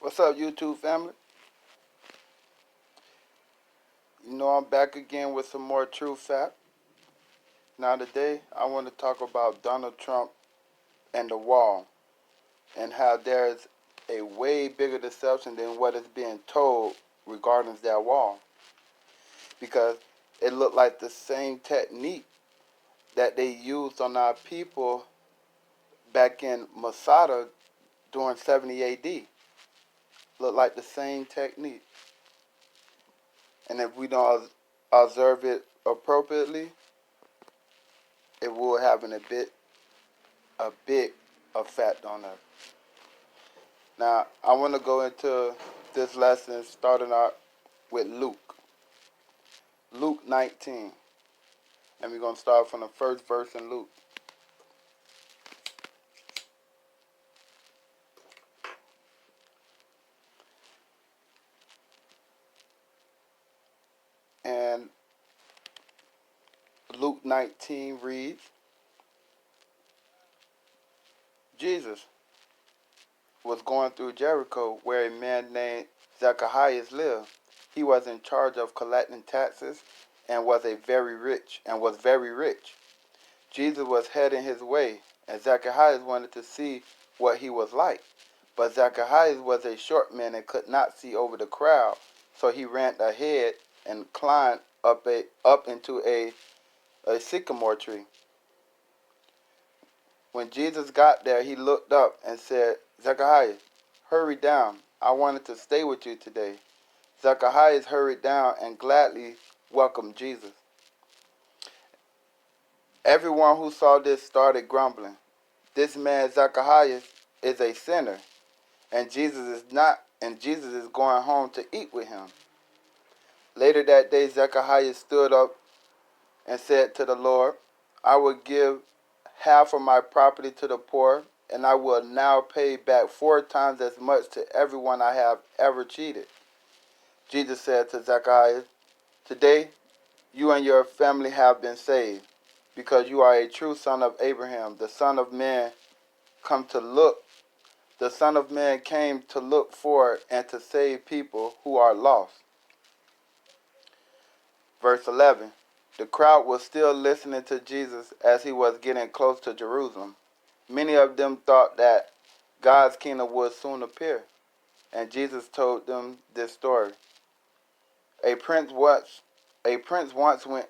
What's up, YouTube family? You know I'm back again with some more true fact. Now today I want to talk about Donald Trump and the wall and how there's a way bigger deception than what is being told regarding that wall. Because it looked like the same technique that they used on our people back in Masada during 70 AD. Looked like the same technique. And if we don't observe it appropriately, it will have a big effect on us. Now, I want to go into this lesson starting out with Luke. Luke 19. And we're going to start from the first verse in Luke. And Luke 19 reads, Jesus was going through Jericho where a man named Zacchaeus lived. He was in charge of collecting taxes and was very rich. Jesus was heading his way, and Zacchaeus wanted to see what he was like. But Zacchaeus was a short man and could not see over the crowd, so he ran ahead and climbed up into a sycamore tree. When Jesus got there, he looked up and said, Zacchaeus, hurry down. I wanted to stay with you today. Zacchaeus hurried down and gladly welcomed Jesus. Everyone who saw this started grumbling. This man Zacchaeus is a sinner, and Jesus is not, and Jesus is going home to eat with him. Later that day, Zacchaeus stood up and said to the Lord, I will give half of my property to the poor, and I will now pay back 4 times as much to everyone I have ever cheated. Jesus said to Zacchaeus, today you and your family have been saved, because you are a true son of Abraham. The Son of Man came to look for and to save people who are lost. Verse 11. The crowd was still listening to Jesus as he was getting close to Jerusalem. Many of them thought that God's kingdom would soon appear, and Jesus told them this story. A prince once went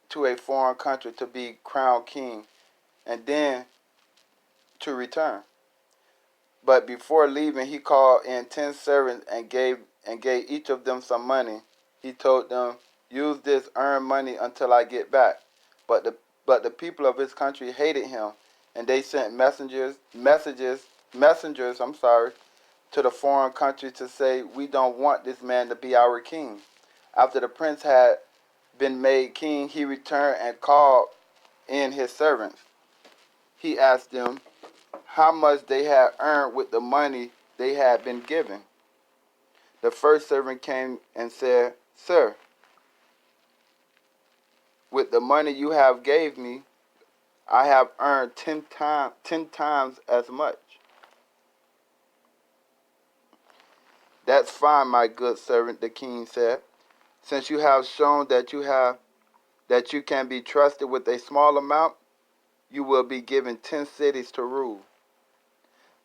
to a foreign country to be crowned king and then to return. But before leaving, he called in 10 servants and gave each of them some money. He told them, use this earned money until I get back. But the people of his country hated him, and they sent messengers to the foreign country to say, we don't want this man to be our king. After the prince had been made king, he returned and called in his servants. He asked them how much they had earned with the money they had been given. The first servant came and said, Sir, with the money you have gave me, I have earned 10 times as much. That's fine, my good servant, the king said. Since you have shown that you can be trusted with a small amount, you will be given 10 cities to rule.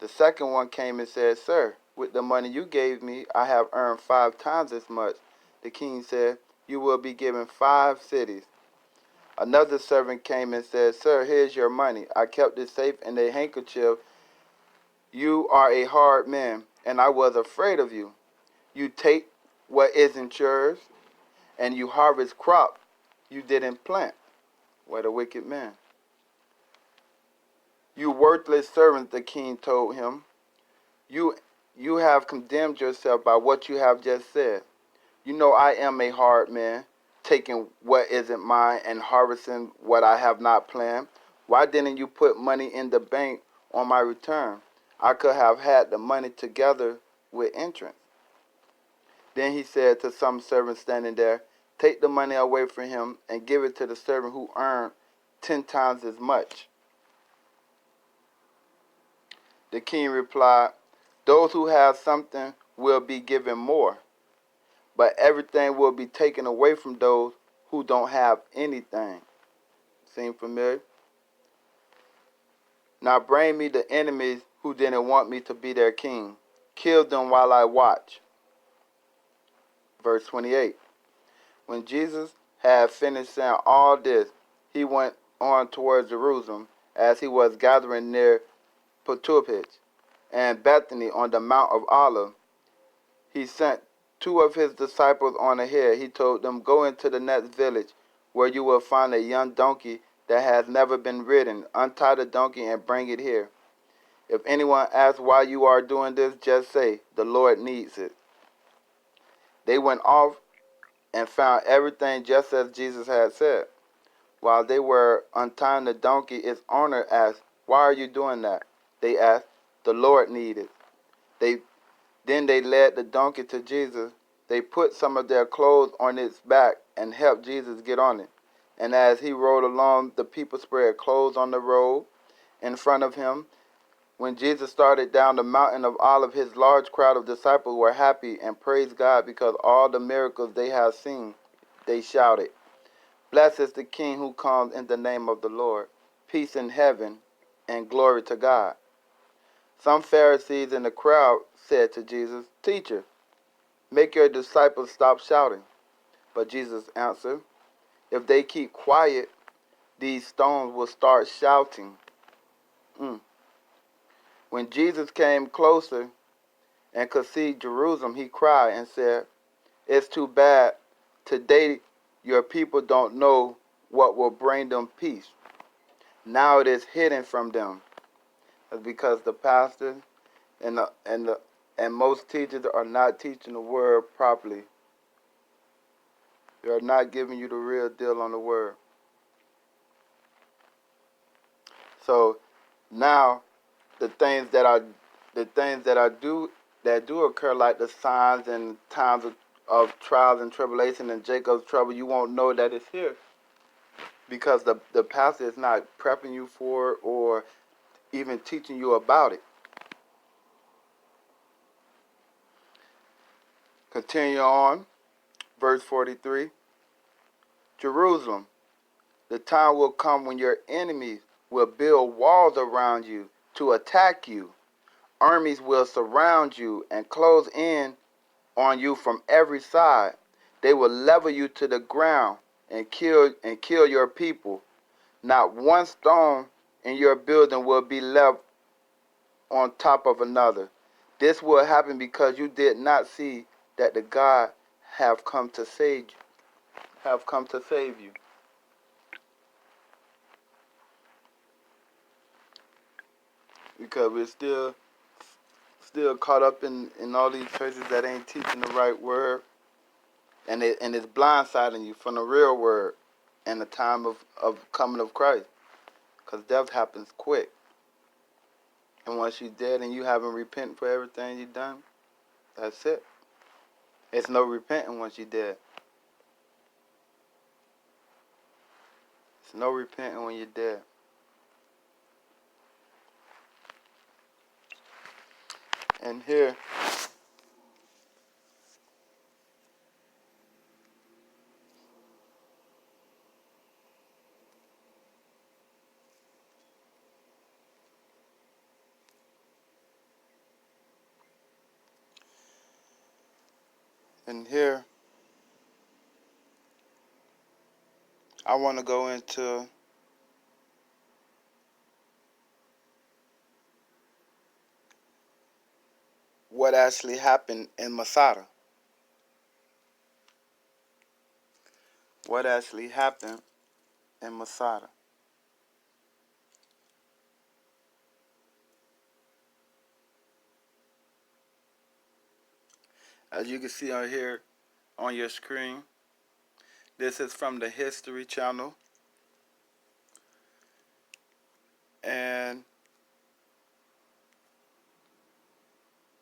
The second one came and said, Sir, with the money you gave me, I have earned 5 times as much. The king said, you will be given 5 cities. Another servant came and said, Sir, here's your money. I kept it safe in a handkerchief. You are a hard man, and I was afraid of you. You take what isn't yours, and you harvest crop you didn't plant. What a wicked man. You worthless servant, the king told him. You have condemned yourself by what you have just said. You know I am a hard man, taking what isn't mine and harvesting what I have not planned. Why didn't you put money in the bank on my return? I could have had the money together with interest. Then he said to some servants standing there, take the money away from him and give it to the servant who earned 10 times as much. The king replied, those who have something will be given more, but everything will be taken away from those who don't have anything. Seem familiar? Now bring me the enemies who didn't want me to be their king. Kill them while I watch. Verse 28. When Jesus had finished saying all this, he went on towards Jerusalem. As he was gathering near Bethphage and Bethany on the Mount of Olives, he sent two of his disciples on ahead. He told them, "Go into the next village, where you will find a young donkey that has never been ridden. Untie the donkey and bring it here. If anyone asks why you are doing this, just say, 'The Lord needs it.'" They went off and found everything just as Jesus had said. While they were untying the donkey, its owner asked, "Why are you doing that?" They asked, "The Lord needed it." Then they led the donkey to Jesus. They put some of their clothes on its back and helped Jesus get on it. And as he rode along, the people spread clothes on the road in front of him. When Jesus started down the mountain of Olives, his large crowd of disciples were happy and praised God because all the miracles they had seen. They shouted, "Blessed is the King who comes in the name of the Lord. Peace in heaven and glory to God." Some Pharisees in the crowd said to Jesus, "Teacher, make your disciples stop shouting." But Jesus answered, "If they keep quiet, these stones will start shouting." When Jesus came closer and could see Jerusalem, he cried and said, "It's too bad. Today your people don't know what will bring them peace. Now it is hidden from them." That's because the pastors and most teachers are not teaching the word properly. They are not giving you the real deal on the word. So now the things that do occur, like the signs and times of trials and tribulation and Jacob's trouble, you won't know that it's here because the pastor is not prepping you for it or even teaching you about it. Continue on, verse 43. Jerusalem, the time will come when your enemies will build walls around you to attack you. Armies will surround you and close in on you from every side. They will level you to the ground and kill your people. Not one stone in your building will be left on top of another. This will happen because you did not see that the God have come to save you. Have come to save you. Because we're still caught up in all these churches that ain't teaching the right word, and it's blindsiding you from the real word and the time of coming of Christ. Because death happens quick. And once you're dead and you haven't repented for everything you've done, that's it. It's no repenting once you're dead. It's no repenting when you're dead. And here, I want to go into what actually happened in Masada. What actually happened in Masada. As you can see on here on your screen, this is from the History Channel. And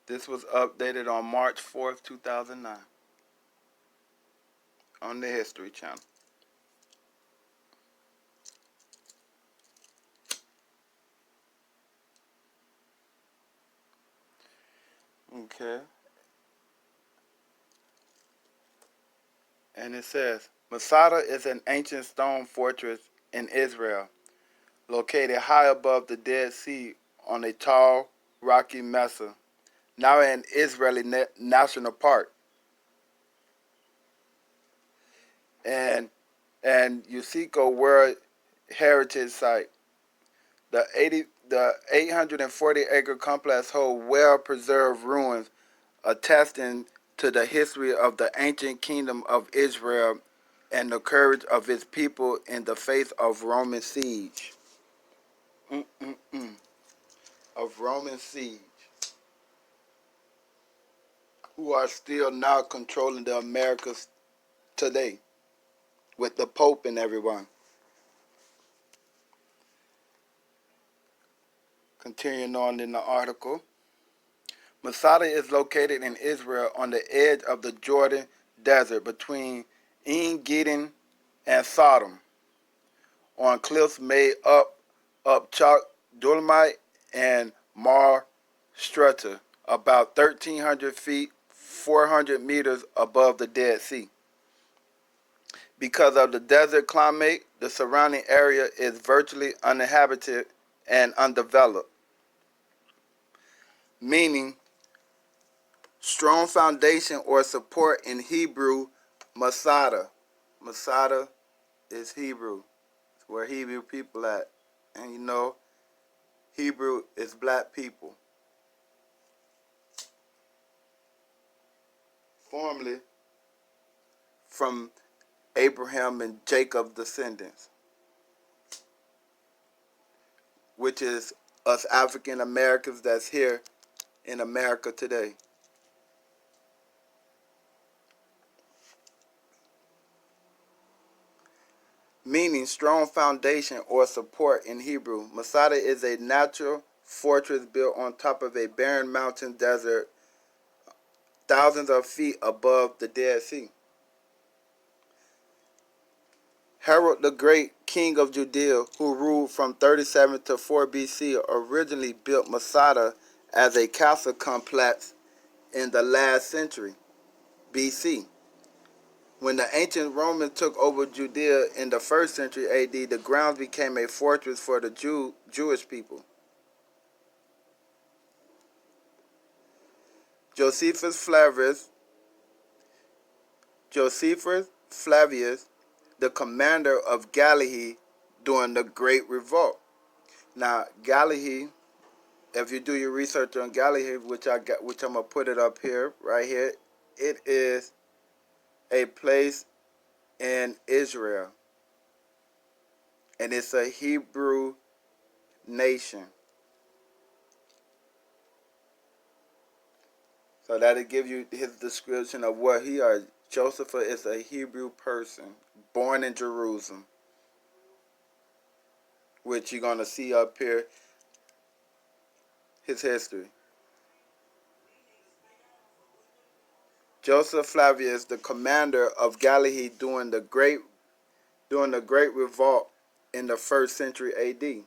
this was updated on March 4th, 2009 on the History Channel. Okay. And it says, Masada is an ancient stone fortress in Israel, located high above the Dead Sea on a tall, rocky mesa, now an Israeli national park. And UNESCO World Heritage Site. The 840-acre complex holds well-preserved ruins attesting to the history of the ancient kingdom of Israel and the courage of its people in the face of Roman siege. Mm-mm-mm. Of Roman siege, who are still now controlling the Americas today with the Pope and everyone. Continuing on in the article, Masada is located in Israel on the edge of the Jordan Desert between En Gedi and Sodom, on cliffs made up chalk dolomite and Mar strata, about 1,300 feet, 400 meters above the Dead Sea. Because of the desert climate, the surrounding area is virtually uninhabited and undeveloped, meaning strong foundation or support in Hebrew, Masada. Masada is Hebrew. It's where Hebrew people at. And you know, Hebrew is black people. Formerly from Abraham and Jacob descendants, which is us African Americans that's here in America today. Meaning strong foundation or support in Hebrew. Masada is a natural fortress built on top of a barren mountain desert thousands of feet above the Dead Sea. Herod the Great, king of Judea, who ruled from 37 to 4 BC, originally built Masada as a castle complex in the last century BC. When the ancient Romans took over Judea in the 1st century AD, the grounds became a fortress for the Jewish people. Josephus Flavius, the commander of Galilee during the Great Revolt. Now, Galilee, if you do your research on Galilee, which I'm gonna put it up here, right here, it is a place in Israel, and it's a Hebrew nation. So that'll give you his description of what he is. Joseph is a Hebrew person born in Jerusalem, which you're gonna see up here, his history. Joseph Flavius, the commander of Galilee during the Great Revolt in the 1st century AD,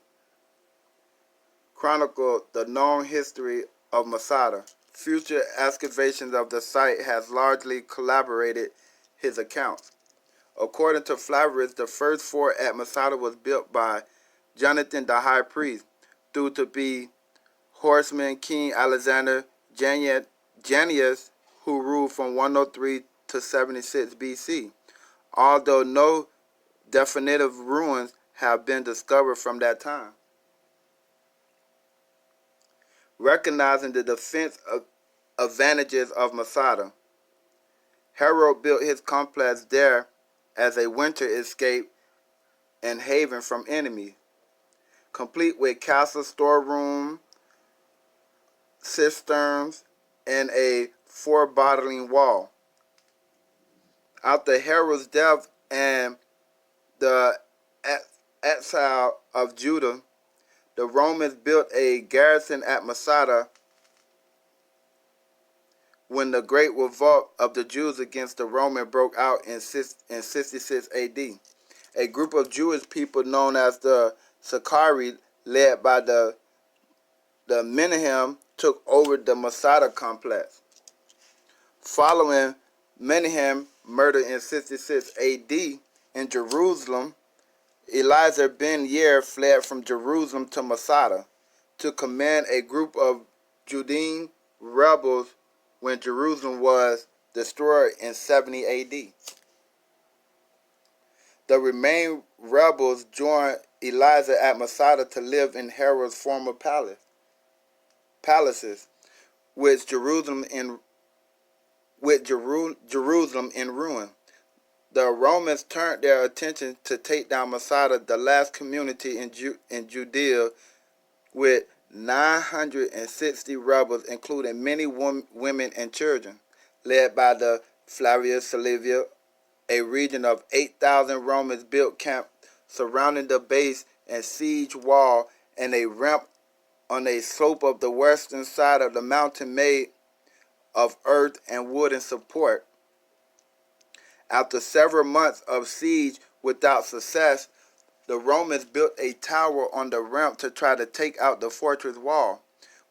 chronicled the known history of Masada. Future excavations of the site has largely corroborated his accounts. According to Flavius, the first fort at Masada was built by Jonathan the high priest, thought to be horseman King Alexander Jannaeus, who ruled from 103 to 76 BC, although no definitive ruins have been discovered from that time. Recognizing the defense advantages of Masada, Herod built his complex there as a winter escape and haven from enemies, complete with castle storeroom, cisterns, and a fort-bottling wall. After Herod's death and the exile of Judah, the Romans built a garrison at Masada when the Great Revolt of the Jews against the Romans broke out in 66 AD. A group of Jewish people known as the Sicarii, led by the Menahem, took over the Masada complex. Following Menahem murdered in 66 AD in Jerusalem. Eliezer ben Yair fled from Jerusalem to Masada to command a group of Judean rebels when Jerusalem was destroyed in 70 AD. The remaining rebels joined Eliezer at Masada to live in Herod's former palaces, with Jerusalem in ruin. The Romans turned their attention to take down Masada, the last community in Judea, with 960 rebels, including many women and children, led by the Flavius Salivia. A region of 8,000 Romans built camp surrounding the base and siege wall and a ramp on a slope of the western side of the mountain made of earth and wooden support. After several months of siege without success, the Romans built a tower on the ramp to try to take out the fortress wall.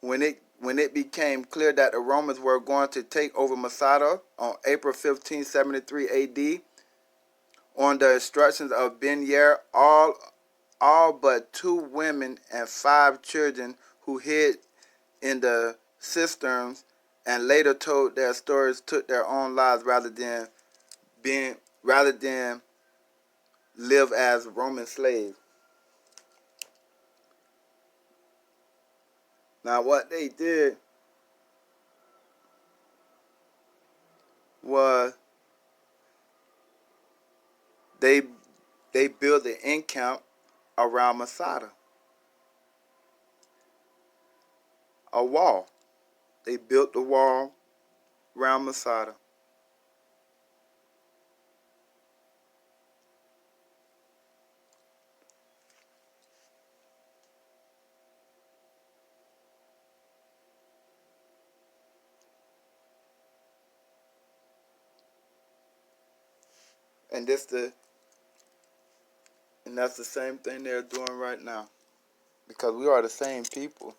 When it became clear that the Romans were going to take over Masada on April 15, 73 AD, on the instructions of Ben Yair, all but 2 women and 5 children who hid in the cisterns and later told their stories took their own lives rather than live as Roman slaves. Now what they did was they built an encampment around Masada, a wall. They built the wall around Masada. And that's the same thing they're doing right now. Because we are the same people.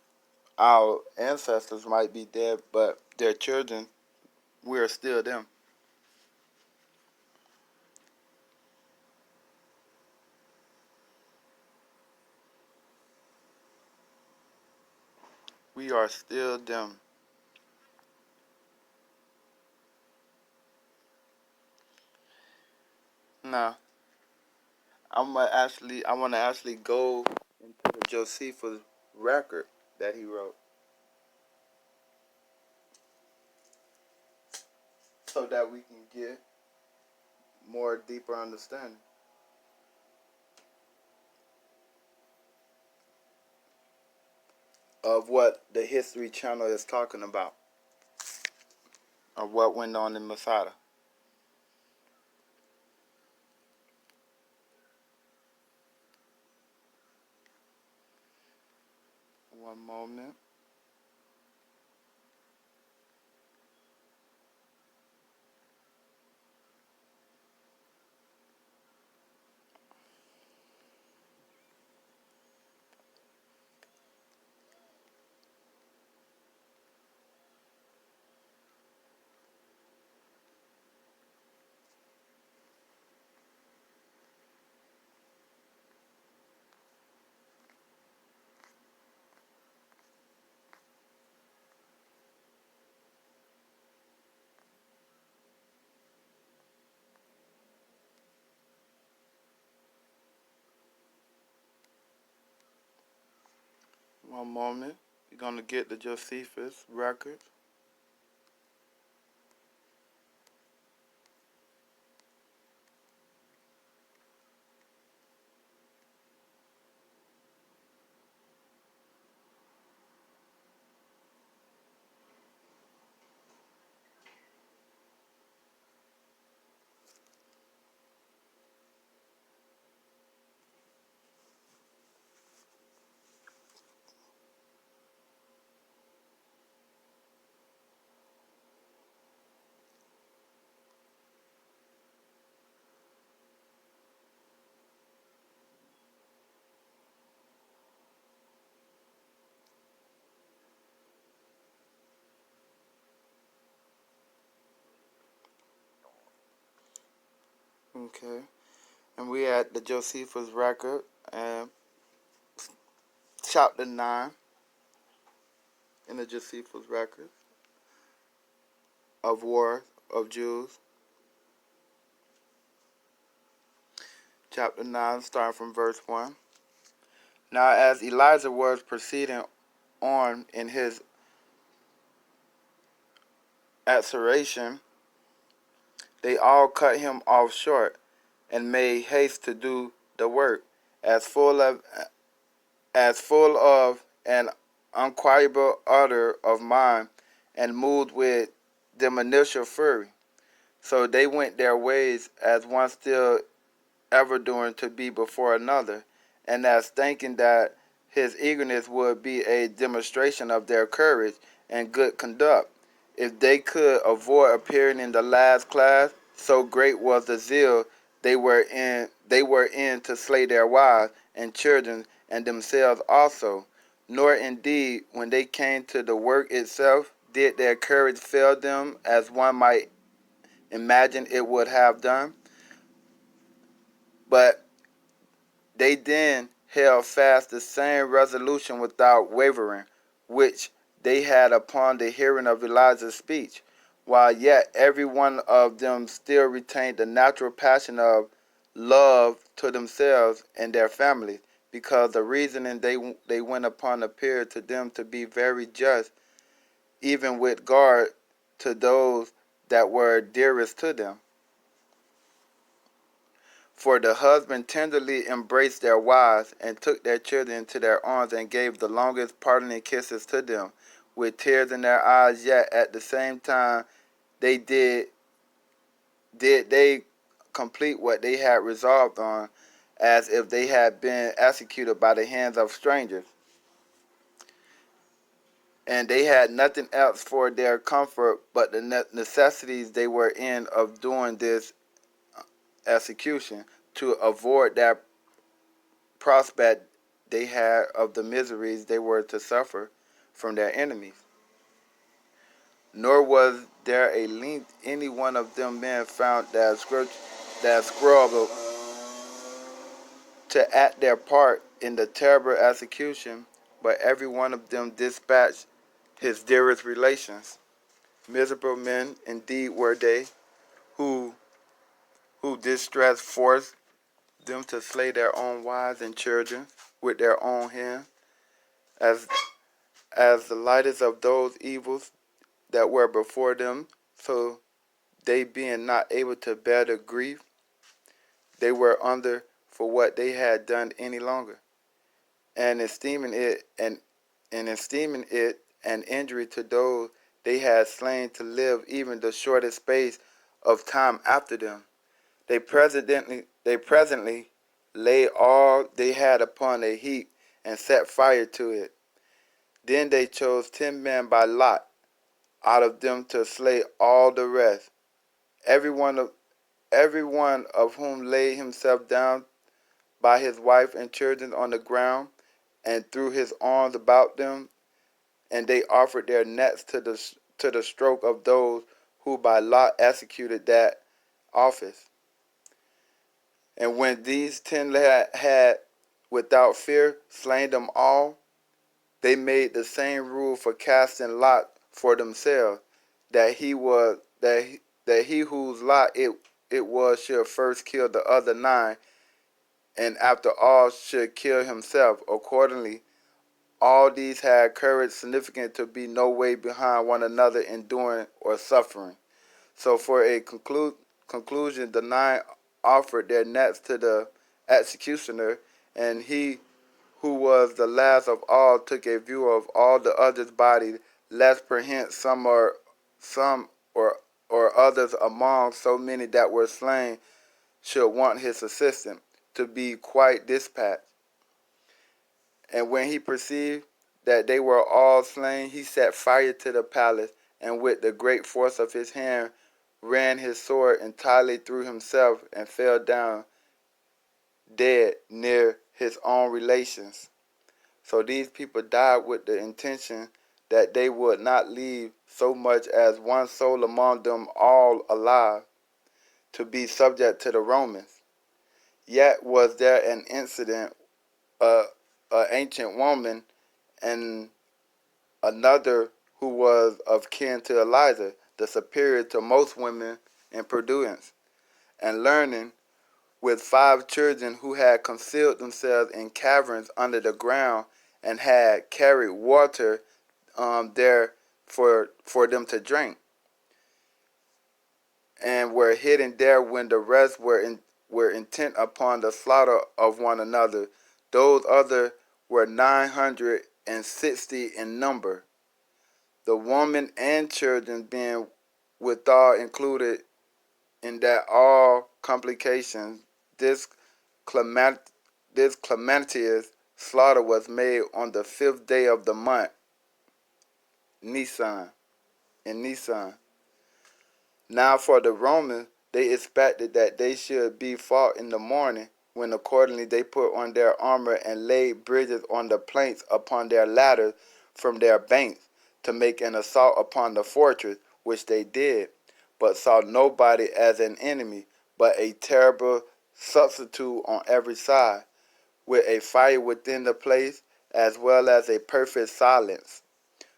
Our ancestors might be dead, but their children, we are still them. We are still them. Now, I want to actually go into the Josephus record that he wrote, so that we can get more deeper understanding of what the History Channel is talking about, of what went on in Masada. One moment. One moment. You're going to get the Josephus record. Okay. And we at the Josephus record and chapter 9 in the Josephus record of War of Jews. Chapter 9, starting from verse 1. Now as Elijah was proceeding on in his exhortation, they all cut him off short and made haste to do the work, as full of an unquietable ardor of mind, and moved with demonition fury. So they went their ways, as one still ever doing to be before another, and as thinking that his eagerness would be a demonstration of their courage and good conduct, if they could avoid appearing in the last class. So great was the zeal they were in to slay their wives and children and themselves also. Nor indeed, when they came to the work itself, did their courage fail them, as one might imagine it would have done. But they then held fast the same resolution without wavering, which they had upon the hearing of Elijah's speech, while yet every one of them still retained the natural passion of love to themselves and their families, because the reasoning they went upon appeared to them to be very just, even with regard to those that were dearest to them. For the husband tenderly embraced their wives, and took their children into their arms, and gave the longest pardoning kisses to them, with tears in their eyes. Yet at the same time they did they complete what they had resolved on, as if they had been executed by the hands of strangers. And they had nothing else for their comfort but the necessities they were in of doing this execution, to avoid that prospect they had of the miseries they were to suffer from their enemies. Nor was there a length any one of them men found that scrubbed to act their part in the terrible execution, but every one of them dispatched his dearest relations. Miserable men indeed were they, who distress forced them to slay their own wives and children with their own hands, as the lightest of those evils that were before them. So they being not able to bear the grief they were under for what they had done any longer, and esteeming it an injury to those they had slain to live even the shortest space of time after them, they presently laid all they had upon a heap, and set fire to it. Then they chose 10 men by lot out of them to slay all the rest, every one of whom laid himself down by his wife and children on the ground, and threw his arms about them, and they offered their necks to the stroke of those who by lot executed that office. And when these 10 had without fear slain them all, they made the same rule for casting lot for themselves, that he whose lot it was should first kill the other 9, and after all should kill himself. Accordingly, all these had courage significant to be no way behind one another in doing or suffering. So for a conclusion, the 9 offered their necks to the executioner, and he who was the last of all took a view of all the others' bodies, lest perchance some or others among so many that were slain should want his assistance to be quite dispatched. And when he perceived that they were all slain, he set fire to the palace, and with the great force of his hand ran his sword entirely through himself, and fell down dead near his own relations. So these people died with the intention that they would not leave so much as one soul among them all alive. to be subject to the Romans. Yet was there an incident, a ancient woman and another who was of kin to Eliza, the superior to most women in prudence and learning, with 5 children who had concealed themselves in caverns under the ground and had carried water there for them to drink, and were hidden there when the rest were intent upon the slaughter of one another. Those other were 960 in number, the woman and children being withal included in that all complications. This clement this calamitous slaughter was made on the 5th day of the month, Nisan, in Nisan. Now for the Romans, they expected that they should be fought in the morning, when accordingly they put on their armor and laid bridges on the planks upon their ladders from their banks, to make an assault upon the fortress, which they did, but saw nobody as an enemy, but a terrible substitute on every side, with a fire within the place, as well as a perfect silence.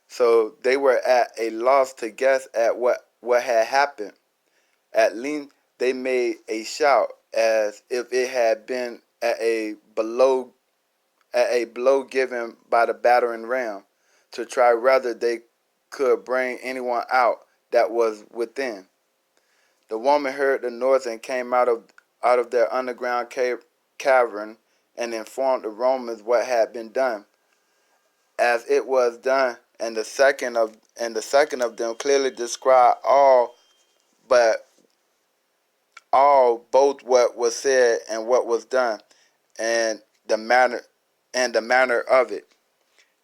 So they were at a loss to guess at what had happened. At length they made a shout, as if it had been at a blow given by the battering ram, to try whether they could bring anyone out that was within. The woman heard the noise and came out of their underground cavern, and informed the Romans what had been done. As it was done, and the second of them clearly described but all both what was said and what was done, and the manner of it.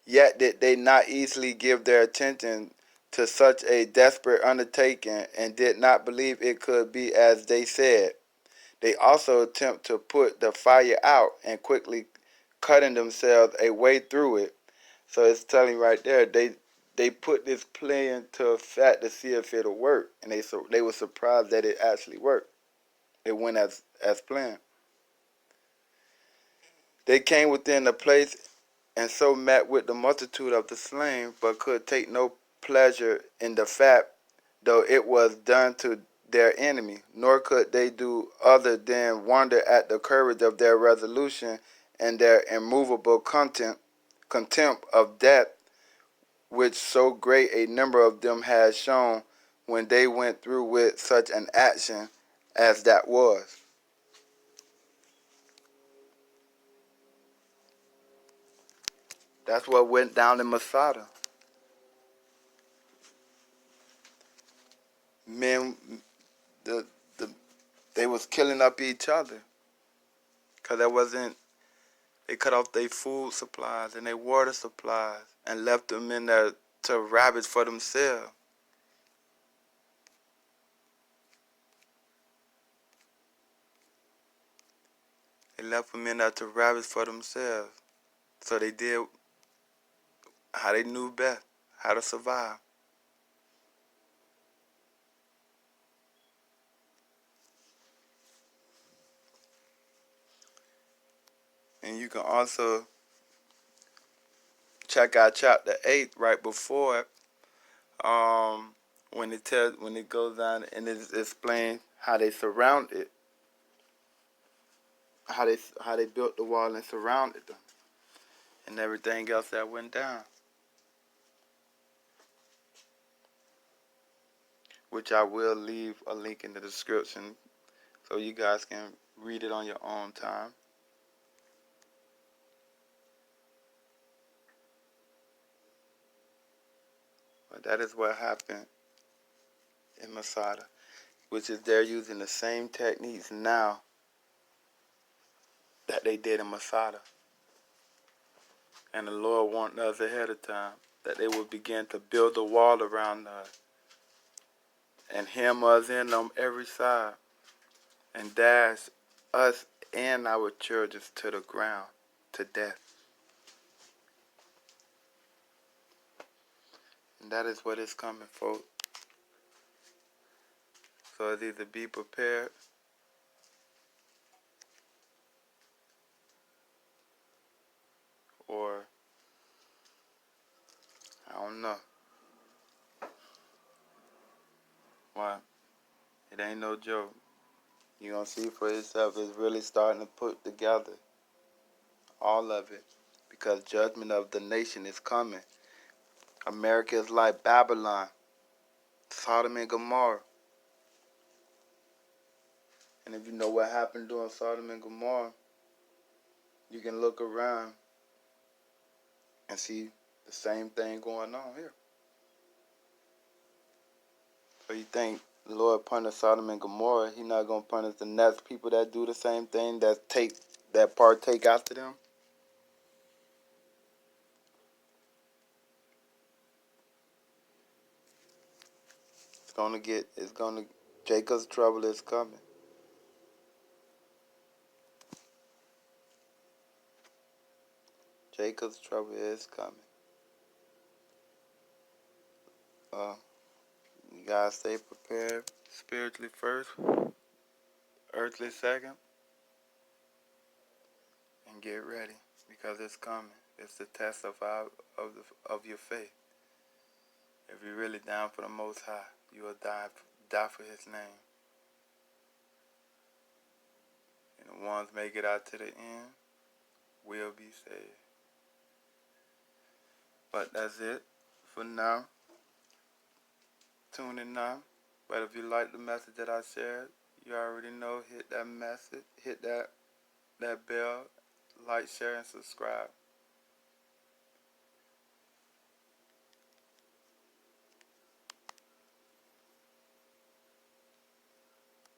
Yet did they not easily give their attention to such a desperate undertaking, and did not believe it could be as they said. They also attempt to put the fire out, and quickly cutting themselves a way through it. So it's telling right there, they put this plan to effect to see if it'll work, and they were surprised that it actually worked. It went as planned. They came within the place, and so met with the multitude of the slain, but could take no pleasure in the fact, though it was done to their enemy, nor could they do other than wonder at the courage of their resolution, and their immovable contempt of death, which so great a number of them had shown when they went through with such an action as that was. That's what went down in Masada. Men, the the they was killing up each other, cause there wasn't. They cut off their food supplies and their water supplies, and left them in there to ravage for themselves. They left them in there to ravage for themselves. So they did how they knew best, how to survive. And you can also check out chapter 8 right before it, when it goes down and it explains how they surrounded, how they built the wall and surrounded them, and everything else that went down, which I will leave a link in the description so you guys can read it on your own time. But that is what happened in Masada, which is they're using the same techniques now that they did in Masada. And the Lord wanted us ahead of time that they would begin to build a wall around us and hem us in on every side and dash us and our children to the ground, to death. And that is what is coming, folks. So it's either be prepared or I don't know. Why? It ain't no joke. You're going to see for yourself. It's really starting to put together. All of it. Because judgment of the nation is coming. America is like Babylon. Sodom and Gomorrah. And if you know what happened during Sodom and Gomorrah, you can look around and see the same thing going on here. So you think the Lord punished Sodom and Gomorrah, He's not going to punish the next people that do the same thing, that partake after them? Jacob's trouble is coming. Jacob's trouble is coming. You gotta stay prepared spiritually first, earthly second, and get ready because it's coming. It's the test of your faith. If you're really down for the Most High, you will die for His name. And the ones make it out to the end will be saved. But that's it for now. Tune in now. But if you like the message that I shared, you already know, hit that message, hit that bell, like, share, and subscribe.